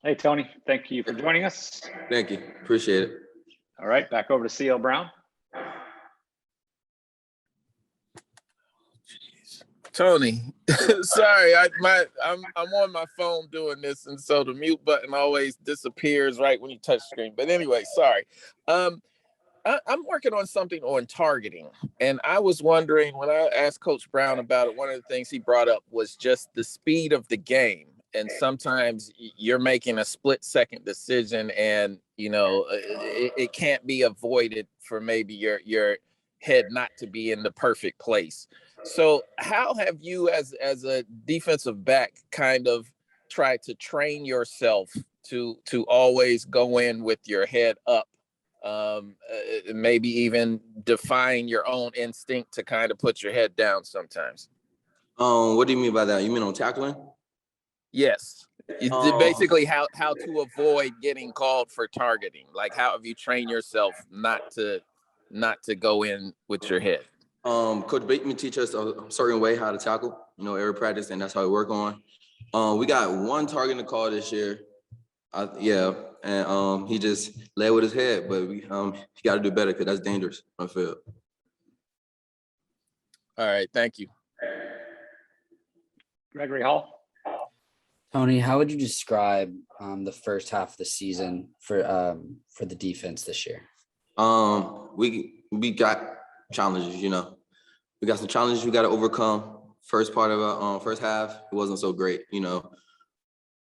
Hey, Tony, thank you for joining us. Thank you. Appreciate it. All right, back over to CL Brown. Tony, sorry, I'm on my phone doing this, and so the mute button always disappears right when you touch screen. But anyway, sorry. I'm working on something on targeting, and I was wondering when I asked Coach Brown about it, one of the things he brought up was just the speed of the game. And sometimes you're making a split-second decision, and it can't be avoided for maybe your head not to be in the perfect place. So how have you as a defensive back kind of tried to train yourself to always go in with your head up? Maybe even defying your own instinct to kind of put your head down sometimes. What do you mean by that? You mean on tackling? Yes. Basically how to avoid getting called for targeting. Like, how have you trained yourself not to go in with your head? Coach Bateman teach us a certain way how to tackle, every practice, and that's how we work on. We got one target in the call this year. And he just led with his head, but he got to do better because that's dangerous on the field. All right, thank you. Gregory Hall. Tony, how would you describe the first half of the season for the defense this year? We got challenges, we got some challenges we got to overcome. First part of our first half, it wasn't so great,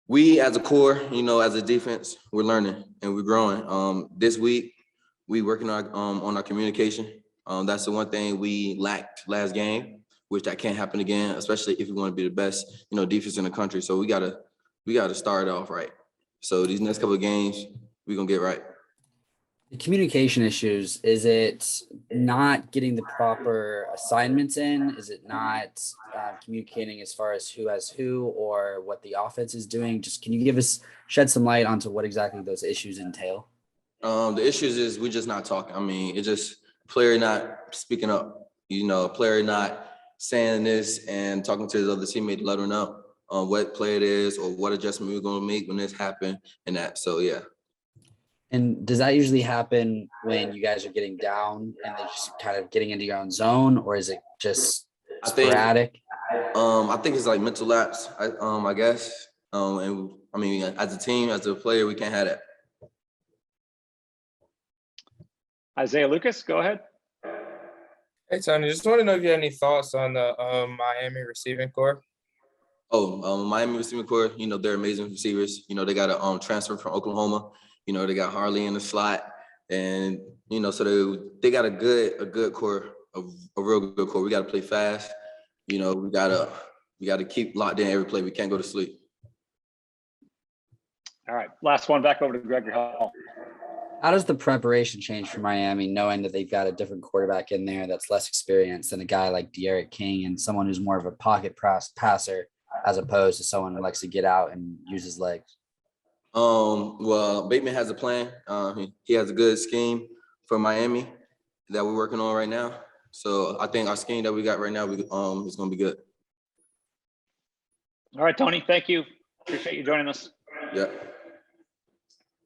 We as a core, as a defense, we're learning and we're growing. This week, we working on our communication. That's the one thing we lacked last game, which that can't happen again, especially if we want to be the best, defense in the country. So we gotta start off right. So these next couple of games, we're gonna get right. The communication issues, is it not getting the proper assignments in? Is it not communicating as far as who has who or what the offense is doing? Just can you shed some light onto what exactly those issues entail? The issues is we just not talking. I mean, it's just player not speaking up, player not saying this and talking to his other teammate to let him know what play it is or what adjustment we're going to make when this happen and that. So, yeah. And does that usually happen when you guys are getting down and they're just kind of getting into your own zone, or is it just sporadic? I think it's like mental lapse, I guess. And I mean, as a team, as a player, we can't have that. Isaiah Lucas, go ahead. Hey, Tony, just want to know if you had any thoughts on the Miami receiving core. Miami receiving core, they're amazing receivers. They got a transfer from Oklahoma. They got Harley in the slot, and so they got a good core, a real good core. We got to play fast. We gotta keep locked in every play. We can't go to sleep. All right, last one. Back over to Gregory Hall. How does the preparation change for Miami, knowing that they've got a different quarterback in there that's less experienced than a guy like De'Aaron King and someone who's more of a pocket passer as opposed to someone who likes to get out and use his legs? Well, Bateman has a plan. He has a good scheme for Miami that we're working on right now. So I think our scheme that we got right now, is going to be good. All right, Tony, thank you. Appreciate you joining us. Yeah.